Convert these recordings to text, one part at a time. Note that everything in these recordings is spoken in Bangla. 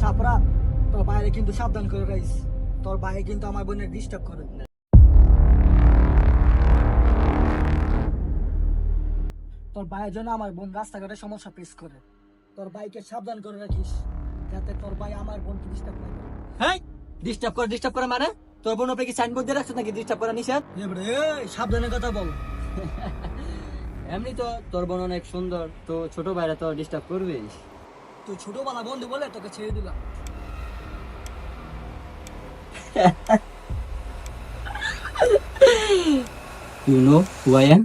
সাপরা, তোর বাইরে কিন্তু সাবধান করে রাখিস। তোর ভাই কিন্তু আমার বোনের ডিস্টার্ব করে। তোর ভাইয়ের জন্য আমার বোন রাস্তাঘাটে সমস্যা ফেস করে। তোর ভাইকে সাবধান করে রাখিস, যাতে তোর ভাই আমার বোনকে ডিস্টার্ব না করে। হ্যাঁ, ডিস্টার্ব করে মানে? তোর বোন ওপরে কি সাইনবোর্ড দিয়ে রাখছো নাকি ডিস্টার্ব করা নিষেধ? সাবধানে কথা বল। এমনি তো তোর বোন অনেক সুন্দর, তো ছোট ভাইরা তো ডিস্টার্ব করবেই। তুই ছোটবেলা বন্ধু বলে তোকে ছেড়ে দিলাম। You know who I am?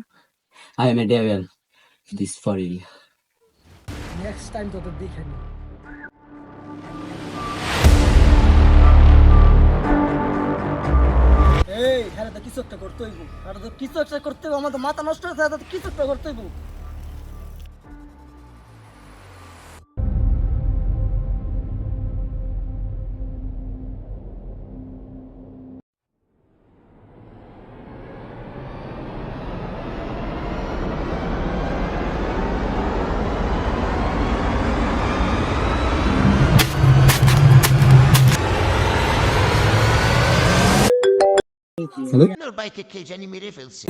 I am a devil. This for real. Next time তোদের দেখে নি। এই হ্যাঁ, তো কিছু একটা করতে হইব। আর তো কিছু একটা করতে হইব, আমার তো মাথা নষ্ট হয়েছে, তো কিছু একটা করতে হইব। ওর বাইকে কে জানি মেরে ফেলছে।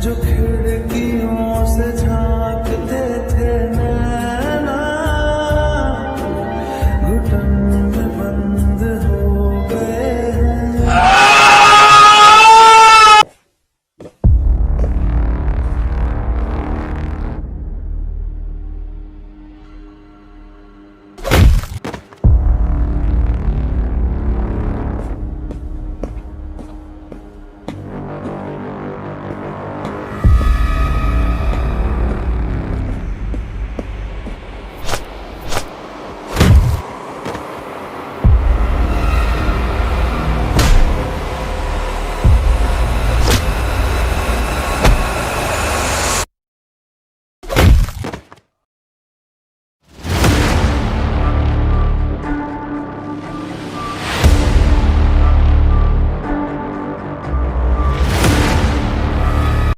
जो खिड़कियों से झांक